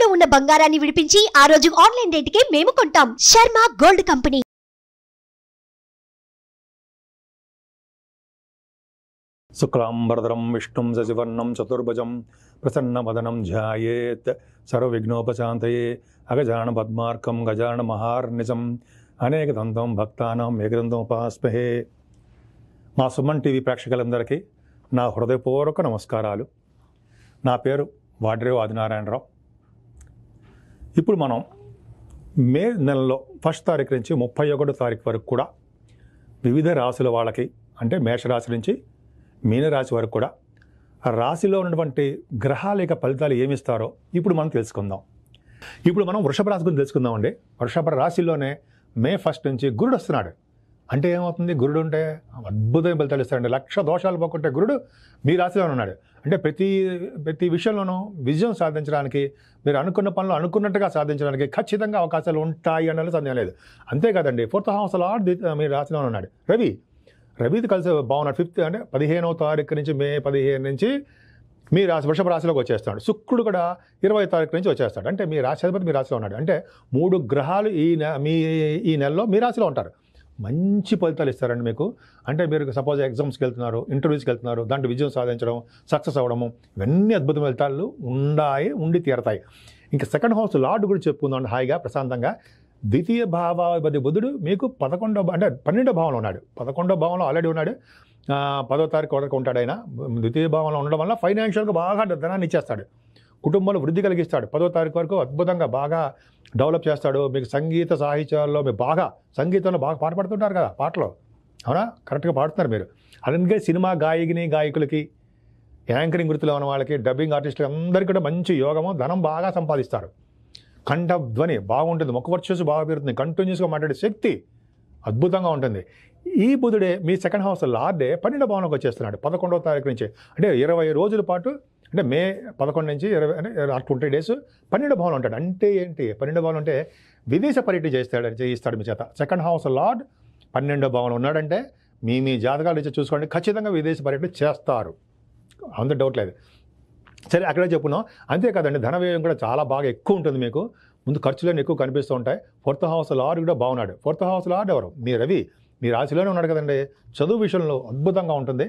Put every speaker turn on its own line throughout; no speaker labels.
తాకట్టులో ఉన్న బంగారాన్ని విడిపించి ఆ రోజు ఆన్లైన్ రేటుకే మేము కొంటాం. Sharma gold company.
శుక్లాంబరధరం విష్ణుం శశివర్ణం చతుర్భుజం ప్రసన్నవదనం ధ్యాయేత్ సర్వవిఘ్నోపశాంతయే అగజాన పద్మార్కం గజాన మహార్నిజం అనేకదంతం భక్తానాం ఏకదంతం ఉపాస్మహే. మా సుమన్ టీవీ ప్రేక్షకులందరికీ నా హృదయపూర్వక నమస్కారాలు. నా పేరు వాడ్రేవు ఆదినారాయణరావు. ఇప్పుడు మనం మే నెలలో 1 తారీఖు నుంచి 31 తారీఖు వరకు కూడా వివిధ రాశుల వాళ్ళకి, అంటే మేషరాశి నుంచి మీనరాశి వరకు కూడా ఆ రాశిలో ఉన్నటువంటి గ్రహాల యొక్క ఫలితాలు ఏమిస్తారో ఇప్పుడు మనం తెలుసుకుందాం. ఇప్పుడు మనం వృషభ రాశి గురించి తెలుసుకుందామండి. వృషభ రాశిలోనే మే 1 నుంచి గురుడు వస్తున్నాడు. అంటే ఏమవుతుంది? గురుడు ఉంటే అద్భుతమైన ఫలితాలు ఇస్తాడండి. 1,00,000 దోషాలు పోకుంటే గురుడు మీ రాశిలో ఉన్నాడు. అంటే ప్రతి విషయంలోనూ విజయం సాధించడానికి, మీరు అనుకున్న పనులు అనుకున్నట్టుగా సాధించడానికి ఖచ్చితంగా అవకాశాలు ఉంటాయి అన్నది సందేహం లేదు. అంతేకాదండి, 4th house లార్డ్ మీ రాశిలో ఉన్నాడు. రవిది కలిసి బాగున్నాడు. 5th అంటే 15వ తారీఖు నుంచి మే 15 నుంచి మీ రాశి వృషభ రాశిలోకి వచ్చేస్తాడు. శుక్రుడు కూడా 20వ తారీఖు నుంచి వచ్చేస్తాడు. అంటే మీ రాశిపతి మీ రాశిలో ఉన్నాడు. అంటే 3 గ్రహాలు ఈ నెలలో మీ రాశిలో ఉంటారు. మంచి ఫలితాలు ఇస్తారండి మీకు. అంటే మీరు సపోజ్ ఎగ్జామ్స్కి వెళ్తున్నారు, ఇంటర్వ్యూస్కి వెళ్తున్నారు, దాంట్లో విజయం సాధించడం, సక్సెస్ అవ్వడము, ఇవన్నీ అద్భుత ఫలితాలు ఉండి తీరతాయి. ఇంకా 2nd house లార్డ్ గురించి చెప్పుకుందాం హాయిగా ప్రశాంతంగా. 2వ భావాధిపతి బుధుడు మీకు 12వ భావంలో ఉన్నాడు. 11వ భావంలో ఆల్రెడీ ఉన్నాడు. 10వ తారీఖు వరకు ఉంటాడు ఆయన. 2వ భావంలో ఉండడం వల్ల ఫైనాన్షియల్గా బాగా ధనాన్ని ఇచ్చేస్తాడు, కుటుంబంలో వృద్ధి కలిగిస్తాడు. 10వ తారీఖు వరకు అద్భుతంగా బాగా డెవలప్ చేస్తాడు. మీకు సంగీత సాహిత్యాల్లో మీరు సంగీతంలో బాగా పాట పాడుతుంటారు కదా, పాటలో అవునా, కరెక్ట్గా పాడుతున్నారు మీరు. అలాగే సినిమా గాయకులకి, యాంకరింగ్ వృత్తిలో ఉన్న వాళ్ళకి, డబ్బింగ్ ఆర్టిస్టులకి అందరికీ కూడా మంచి యోగము, ధనం బాగా సంపాదిస్తారు. కంఠధ్వని బాగుంటుంది, ముఖవర్చస్సు బాగా పెరుగుతుంది, కంటిన్యూస్గా మాట్లాడే శక్తి అద్భుతంగా ఉంటుంది. ఈ బుధుడే మీ 2nd house లార్డే 12వ భావంలోకి వచ్చేస్తున్నాడు 11వ తారీఖు నుంచి. అంటే 20 రోజుల పాటు, అంటే మే 11 నుంచి 20 అంటే 20 days 12వ భావంలో ఉంటాడు. అంటే ఏంటి? 12వ భావంలో అంటే విదేశ పర్యటన చేయిస్తాడు మీ చేత. 2nd house లార్డ్ 12వ భావంలో ఉన్నాడంటే మీ జాతకాలు ఇచ్చి చూసుకోండి, ఖచ్చితంగా విదేశ పర్యటన చేస్తారు, అంత డౌట్ లేదు. సరే, అక్కడే చెప్పున్నాం. అంతేకాదండి, ధన వ్యయం కూడా చాలా బాగా ఎక్కువ ఉంటుంది మీకు. ముందు ఖర్చులన్నీ ఎక్కువ కనిపిస్తూ ఉంటాయి. 4th house లార్డ్ కూడా బాగున్నాడు. 4th house లార్డ్ ఎవరు? మీ రవి మీ రాశిలోనే ఉన్నాడు కదండి. చదువు విషయంలో అద్భుతంగా ఉంటుంది.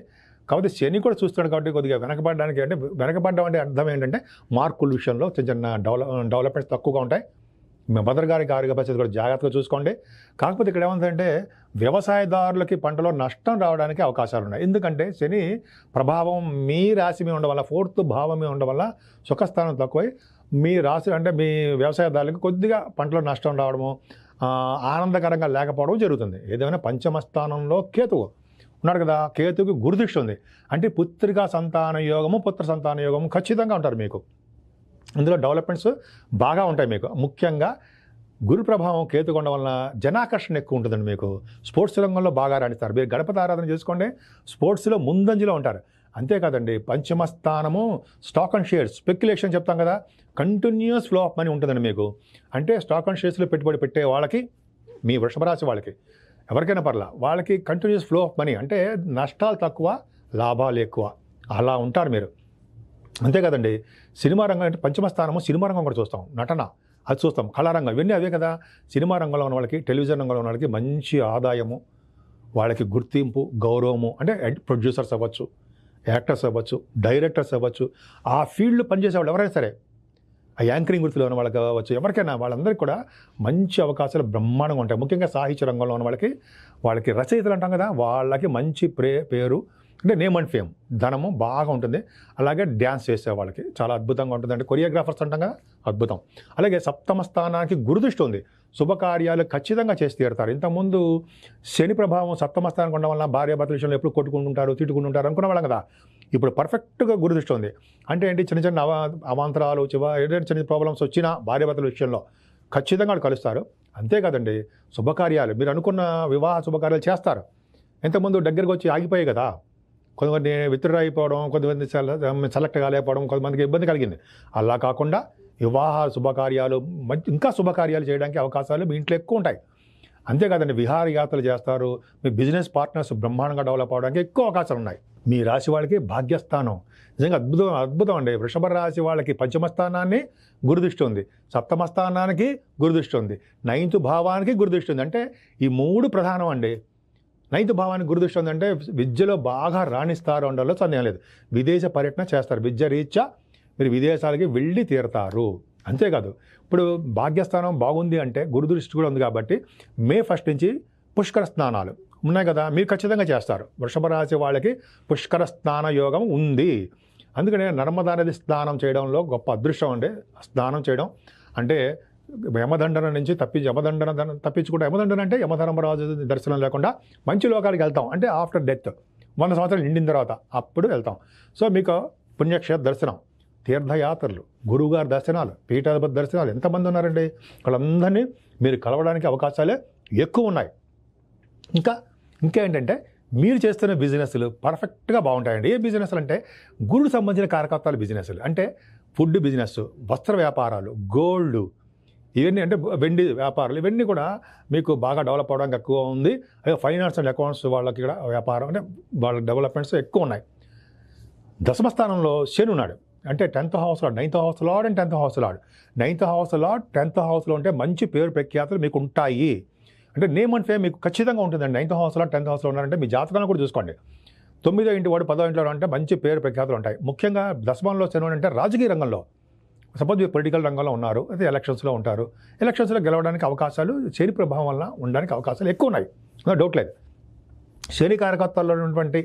కాబట్టి శని కూడా చూస్తున్నాడు కాబట్టి కొద్దిగా వెనకబడ్డం అంటే అర్థం ఏంటంటే మార్కుల విషయంలో చిన్న డెవలప్మెంట్స్ తక్కువగా ఉంటాయి. మీ మదర్ గారికి ఆరోగ్య పరిస్థితి కూడా జాగ్రత్తగా చూసుకోండి. కాకపోతే ఇక్కడ ఏమంటుందంటే వ్యవసాయదారులకి పంటలో నష్టం రావడానికి అవకాశాలు ఉన్నాయి. ఎందుకంటే శని ప్రభావం మీ రాశి మీద ఉండడం వల్ల, 4th భావం మీద ఉండడం వల్ల సుఖస్థానం తక్కువై మీ రాశి అంటే మీ వ్యవసాయదారులకు కొద్దిగా పంటలో నష్టం రావడము, ఆనందకరంగా లేకపోవడం జరుగుతుంది. ఏదైనా 5వ స్థానంలో కేతువు ఉన్నాడు కదా, కేతువుకి గురుదృష్టి ఉంది. అంటే పుత్ర సంతాన యోగము ఖచ్చితంగా ఉంటారు మీకు. ఇందులో డెవలప్మెంట్స్ బాగా ఉంటాయి మీకు. ముఖ్యంగా గురు ప్రభావం కేతుకు ఉండడం వలన జనాకర్షణ ఎక్కువ ఉంటుందండి మీకు. స్పోర్ట్స్ రంగంలో బాగా రాణిస్తారు. మీరు గణపతి ఆరాధన చేసుకోండి, స్పోర్ట్స్లో ముందంజలో ఉంటారు. అంతేకాదండి, 5వ స్థానము స్టాక్ అండ్ షేర్స్, స్పెక్యులేషన్ చెప్తాం కదా, కంటిన్యూస్ ఫ్లో ఆఫ్ మనీ ఉంటుందండి మీకు. అంటే స్టాక్ అండ్ షేర్స్లో పెట్టుబడి పెట్టే వాళ్ళకి, మీ వృషభ రాశి వాళ్ళకి, ఎవరికైనా పర్లా, వాళ్ళకి కంటిన్యూస్ ఫ్లో ఆఫ్ మనీ, అంటే నష్టాలు తక్కువ లాభాలు ఎక్కువ, అలా ఉంటారు మీరు. అంతేకాదండి, సినిమా రంగం అంటే 5వ స్థానము సినిమా రంగం కూడా చూస్తాం, నటన అది చూస్తాం, కళారంగం, ఇవన్నీ అవే కదా. సినిమా రంగంలో ఉన్న వాళ్ళకి, టెలివిజన్ రంగంలో ఉన్న వాళ్ళకి మంచి ఆదాయము, వాళ్ళకి గుర్తింపు, గౌరవము. అంటే ప్రొడ్యూసర్స్ అవ్వచ్చు, యాక్టర్స్ అవ్వచ్చు, డైరెక్టర్స్ అవ్వచ్చు, ఆ ఫీల్డ్లో పనిచేసే వాళ్ళు ఎవరైనా సరే, ఆ యాంకరింగ్ వృత్తిలో ఉన్న వాళ్ళకి అవ్వచ్చు, ఎవరికైనా, వాళ్ళందరికీ కూడా మంచి అవకాశాలు బ్రహ్మాండంగా ఉంటాయి. ముఖ్యంగా సాహిత్య రంగంలో ఉన్న వాళ్ళకి రచయితలు అంటాం కదా, వాళ్ళకి మంచి పేరు, అంటే నేమ్ అండ్ ఫేమ్, ధనము బాగా ఉంటుంది. అలాగే డ్యాన్స్ చేసే వాళ్ళకి చాలా అద్భుతంగా ఉంటుంది. అంటే కొరియోగ్రాఫర్స్ అంటాం కదా, అద్భుతం. అలాగే 7వ స్థానానికి గురుదృష్టి ఉంది. శుభకార్యాలు ఖచ్చితంగా చేసి తీరుతారు. ఇంతకుముందు శని ప్రభావం 7వ స్థానానికి ఉండడం వల్ల భార్యాభర్తల విషయంలో ఎప్పుడు కొట్టుకుంటుంటారు, తిట్టుకుంటుంటారు అనుకునే వాళ్ళం కదా. ఇప్పుడు పర్ఫెక్ట్గా గురుదృష్టి ఉంది. అంటే ఏంటి? చిన్న అవాంతరాలు, ఏదైనా చిన్న ప్రాబ్లమ్స్ వచ్చినా భార్యాభర్తల విషయంలో ఖచ్చితంగా కలుస్తారు. అంతేకాదండి, శుభకార్యాలు, మీరు అనుకున్న వివాహ శుభకార్యాలు చేస్తారు. ఇంతకుముందు దగ్గరకు వచ్చి ఆగిపోయాయి కదా, కొంతమంది విత్డ్రా అయిపోవడం, కొంతమంది సెలెక్ట్ కాలేకపోవడం, కొంతమందికి ఇబ్బంది కలిగింది. అలా కాకుండా వివాహ శుభకార్యాలు, ఇంకా శుభకార్యాలు చేయడానికి అవకాశాలు మీ ఇంట్లో ఎక్కువ ఉంటాయి. అంతేకాదండి విహారయాత్రలు చేస్తారు, మీ బిజినెస్ పార్ట్నర్స్ బ్రహ్మాండంగా డెవలప్ అవడానికి ఎక్కువ అవకాశాలు ఉన్నాయి. మీ రాశి వాళ్ళకి భాగ్యస్థానం నిజంగా అద్భుతం అండి. వృషభ రాశి వాళ్ళకి పంచమ స్థానాన్ని గురుదృష్టి ఉంది, సప్తమ స్థానానికి గురుదృష్టి ఉంది, 9th భావానికి గురుదృష్టి ఉంది. అంటే ఈ 3 ప్రధానం అండి. 9th భావానికి గురుదృష్టి ఉందంటే విద్యలో బాగా రాణిస్తారు అనడంలో సందేహం లేదు. విదేశ పర్యటన చేస్తారు, విద్య రీత్యా మీరు విదేశాలకి వెళ్ళి తీరుతారు. అంతేకాదు ఇప్పుడు భాగ్యస్థానం బాగుంది అంటే గురుదృష్టి కూడా ఉంది కాబట్టి మే 1 నుంచి పుష్కర స్నానాలు ఉన్నాయి కదా, మీరు ఖచ్చితంగా చేస్తారు. వృషభ రాశి వాళ్ళకి పుష్కర స్నాన యోగం ఉంది. అందుకనే నర్మదా నది స్నానం చేయడంలో గొప్ప అదృష్టం అండి. స్నానం చేయడం అంటే యమదండన నుంచి తప్పించుకుంటే, యమదండన అంటే యమధర్మరాజు దర్శనం లేకుండా మంచి లోకాలకు వెళ్తాం. అంటే ఆఫ్టర్ డెత్ 100 సంవత్సరాలు నిండిన తర్వాత అప్పుడు వెళ్తాం. సో మీకు పుణ్యక్షేత్ర దర్శనం, తీర్థయాత్రలు, గురువుగారి దర్శనాలు, పీఠాధిపతి దర్శనాలు ఎంతమంది ఉన్నారండి. వాళ్ళందరినీ మీరు కలవడానికి అవకాశాలే ఎక్కువ ఉన్నాయి. ఇంకా ఏంటంటే మీరు చేస్తున్న బిజినెస్లు పర్ఫెక్ట్గా బాగుంటాయండి. ఏ బిజినెస్లు అంటే గురుడు సంబంధించిన కారకత్వాల బిజినెస్లు, అంటే ఫుడ్ బిజినెస్, వస్త్ర వ్యాపారాలు, గోల్డ్, ఇవన్నీ అంటే వెండి వ్యాపారాలు, ఇవన్నీ కూడా మీకు బాగా డెవలప్ అవడానికి ఎక్కువ ఉంది. అదే ఫైనాన్స్ అండ్ అకౌంట్స్ వాళ్ళకి కూడా వ్యాపారం అంటే వాళ్ళ డెవలప్మెంట్స్ ఎక్కువ ఉన్నాయి. దశమ స్థానంలో శని ఉన్నాడు, అంటే 10th house lord, 9th house lord and 10th house lord. 9th house lord 10th హౌస్లో ఉంటే మంచి పేరు ప్రఖ్యాతులు మీకు ఉంటాయి. అంటే నేమ్ అండ్ ఫేమ్ మీకు ఖచ్చితంగా ఉంటుందండి. 9th house లార్డ్ 10th హౌస్లో ఉన్నారంటే మీ జాతకాలను కూడా చూసుకోండి. 9వ ఇంటి వాడు 10వ ఇంట్లో అంటే మంచి పేరు ప్రఖ్యాతులు ఉంటాయి. ముఖ్యంగా దశమంలో శని అంటే రాజకీయ రంగంలో, సపోజ్ మీరు పొలిటికల్ రంగంలో ఉన్నారు, అయితే ఎలక్షన్స్లో ఉంటారు, ఎలక్షన్స్లో గెలవడానికి అవకాశాలు శని ప్రభావం వల్ల ఉండడానికి అవకాశాలు ఎక్కువ ఉన్నాయి, డౌట్ లేదు. శని కారకత్వాల్లో ఉన్నటువంటి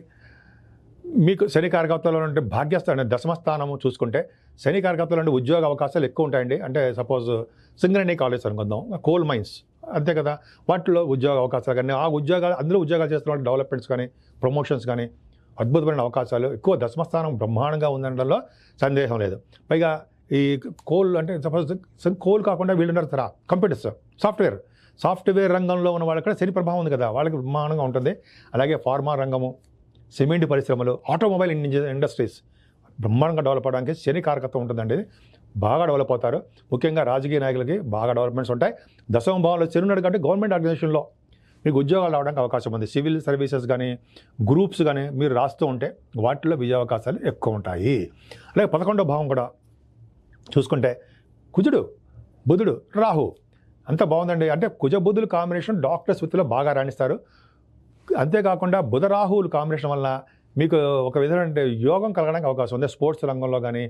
మీకు శని కారకత్వాల్లో ఉంటే భాగ్యస్థానం దశమస్థానము చూసుకుంటే శని కారకత్వాలు అంటే ఉద్యోగ అవకాశాలు ఎక్కువ ఉంటాయండి. అంటే సపోజ్ సింగరేణి కాలేజ్ అనుకుందాం, కోల్ మైన్స్, అంతే కదా, వాటిలో ఉద్యోగ అవకాశాలు కానీ అందులో ఉద్యోగాలు చేస్తున్న వాళ్ళు డెవలప్మెంట్స్ కానీ ప్రమోషన్స్ కానీ అద్భుతమైన అవకాశాలు ఎక్కువ. దశమస్థానం బ్రహ్మాండంగా ఉందనడంలో సందేహం లేదు. పైగా ఈ కోల్ అంటే సపోజ్ కోల్ కాకుండా వీళ్ళున్నారు తరా కంప్యూటర్స్, సాఫ్ట్వేర్ రంగంలో ఉన్న వాళ్ళకి శని ప్రభావం ఉంది కదా, వాళ్ళకి బ్రహ్మాండంగా ఉంటుంది. అలాగే ఫార్మా రంగము, సిమెంట్ పరిశ్రమలు, ఆటోమొబైల్ ఇండస్ట్రీస్ బ్రహ్మాండంగా డెవలప్ అవడానికి శని కారకత్వం ఉంటుందండి. బాగా డెవలప్ అవుతారు. ముఖ్యంగా రాజకీయ నాయకులకి బాగా డెవలప్మెంట్స్ ఉంటాయి. దశమ భావంలో శని ఉన్నాడు కాబట్టి గవర్నమెంట్ ఆర్గనైజేషన్లో మీకు ఉద్యోగాలు రావడానికి అవకాశం ఉంది. సివిల్ సర్వీసెస్ కానీ గ్రూప్స్ కానీ మీరు రాస్తూ ఉంటే వాటిలో విజయ అవకాశాలు ఎక్కువ ఉంటాయి. అలాగే 11వ భావం కూడా చూసుకుంటే కుజుడు, బుధుడు, రాహు అంతా బాగుందండి. అంటే కుజ బుధుల కాంబినేషన్ డాక్టర్స్ వృత్తిలో బాగా రాణిస్తారు. అంతేకాకుండా బుధ రాహువుల కాంబినేషన్ వల్ల మీకు ఒక విధమైన యోగం కలగడానికి అవకాశం ఉంది. స్పోర్ట్స్ రంగంలో కానీ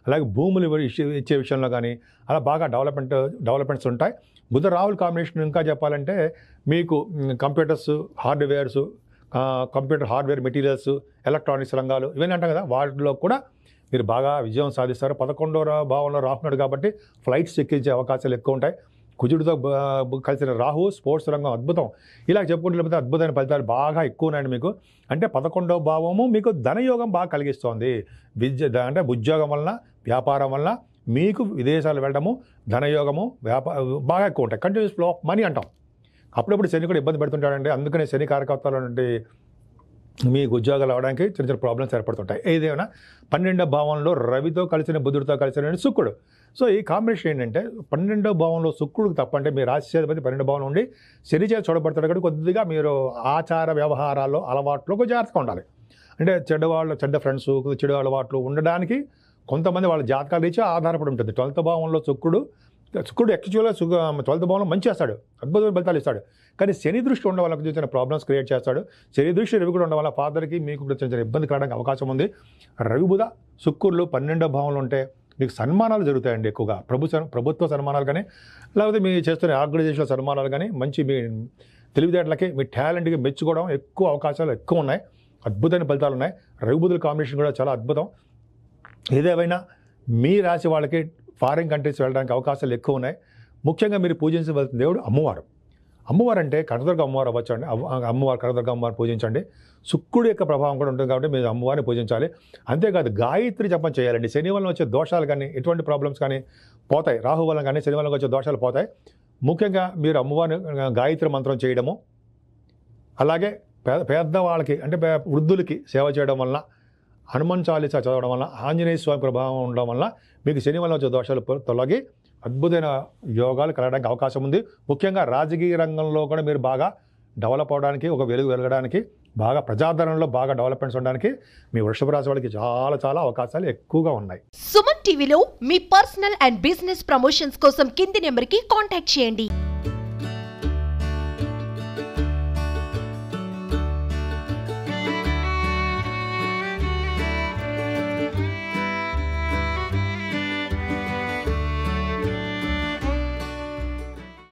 అలాగే భూములు ఇచ్చే విషయంలో కానీ అలా బాగా డెవలప్మెంట్స్ ఉంటాయి. బుధ రాహుల్ కాంబినేషన్ ఇంకా చెప్పాలంటే మీకు computers, computer hardware materials, electronics రంగాలు ఇవన్నీ అంటాం కదా, వాటిలో కూడా మీరు బాగా విజయం సాధిస్తారు. 11వ భావంలో రాహున్నాడు కాబట్టి ఫ్లైట్స్ ఎక్కించే అవకాశాలు ఎక్కువ ఉంటాయి. కుజుడితో కలిసిన రాహు స్పోర్ట్స్ రంగం అద్భుతం. ఇలా చెప్పుకుంటే లేకపోతే అద్భుతమైన ఫలితాలు బాగా ఎక్కువ ఉన్నాయండి మీకు. అంటే 11వ భావము మీకు ధనయోగం బాగా కలిగిస్తోంది. అంటే ఉద్యోగం వలన, వ్యాపారం వలన మీకు విదేశాలు వెళ్ళడము, ధనయోగము, బాగా ఎక్కువ ఉంటాయి. కంటిన్యూస్ ఫ్లో ఆఫ్ మనీ అంటాం. అప్పుడప్పుడు శని కూడా ఇబ్బంది పెడుతుంటాడండి. అందుకనే శని కారకత్వాలు నుండి మీకు ఉద్యోగాలు అవడానికి చిన్న చిన్న ప్రాబ్లమ్స్ ఏర్పడుతుంటాయి. ఏదేమైనా 12వ భావంలో రవితో కలిసిన బుధుడితో కలిసిన శుక్రుడు. సో ఈ కాంబినేషన్ ఏంటంటే 12వ భావంలో శుక్రుడికి తప్పంటే మీ రాశిపతి 12వ భావం నుండి శని చేత చూడబడతాడు కాబట్టి కొద్దిగా మీరు ఆచార వ్యవహారాల్లో అలవాట్లో కొంచెం జాగ్రత్తగా ఉండాలి. అంటే చెడ్డ ఫ్రెండ్స్, చెడు అలవాట్లు ఉండడానికి కొంతమంది వాళ్ళ జాతకాలు రీత్యా ఆధారపడి ఉంటుంది. 12వ భావంలో శుక్రుడు యాక్చువల్గా 12వ భావంలో మంచి చేస్తాడు, అద్భుతమైన ఫలితాలు ఇస్తాడు. కానీ శని దృష్టి ఉండడం వల్ల చిన్న ప్రాబ్లమ్స్ క్రియేట్ చేస్తాడు. శని దృష్టి రవి కూడా ఉండడం వల్ల ఫాదర్కి మీకు చిన్న చిన్న ఇబ్బంది కలగడానికి అవకాశం ఉంది. రవి బుధ శుక్రులు 12వ భావంలో ఉంటే మీకు సన్మానాలు జరుగుతాయండి ఎక్కువగా. ప్రభుత్వ సన్మానాలు కానీ లేకపోతే మీరు చేస్తున్న ఆర్గనైజేషన్ల సన్మానాలు కానీ మంచి మీ తెలివితేటలకి, మీ టాలెంట్కి మెచ్చుకోవడం ఎక్కువ అవకాశాలు ఎక్కువ ఉన్నాయి. అద్భుతమైన ఫలితాలు ఉన్నాయి. రవి బుధుల కాంబినేషన్ కూడా చాలా అద్భుతం. ఏదేమైనా మీ రాశి వాళ్ళకి ఫారిన్ కంట్రీస్ వెళ్ళడానికి అవకాశాలు ఎక్కువ ఉన్నాయి. ముఖ్యంగా మీరు పూజించవలసిన దేవుడు అమ్మవారు అంటే కనకదుర్గ అమ్మవారు అవ్వచ్చు అండి. కనకదుర్గ అమ్మవారు పూజించండి. శుక్రుడు యొక్క ప్రభావం కూడా ఉంటుంది కాబట్టి మీరు అమ్మవారిని పూజించాలి. అంతేకాదు గాయత్రి జపం చేయాలండి. శని వలన వచ్చే దోషాలు కానీ ఎటువంటి ప్రాబ్లమ్స్ కానీ పోతాయి. రాహు వలన కానీ శని వలన వచ్చే దోషాలు పోతాయి. ముఖ్యంగా మీరు అమ్మవారిని గాయత్రి మంత్రం చేయడము, అలాగే పేదవాళ్ళకి అంటే వృద్ధులకి సేవ చేయడం వలన, హనుమాన్ చాలీసా చదవడం వల్ల, ఆంజనేయ స్వామి ప్రభావం ఉండడం వల్ల మీకు శని వల్ల వచ్చే దోషాలు తొలగి అద్భుతమైన యోగాలు కలగడానికి అవకాశం ఉంది. ముఖ్యంగా రాజకీయ రంగంలో కూడా మీరు బాగా డెవలప్ అవడానికి, ఒక వెలుగు వెలగడానికి, బాగా ప్రజాదరణలో బాగా డెవలప్మెంట్స్ ఉండడానికి మీ వృషభ రాశి వాళ్ళకి చాలా చాలా అవకాశాలు ఎక్కువగా ఉన్నాయి.
సుమన్ టీవీలో మీ పర్సనల్ అండ్ బిజినెస్ ప్రమోషన్స్ కోసం కింది నెంబర్కి కాంటాక్ట్ చేయండి.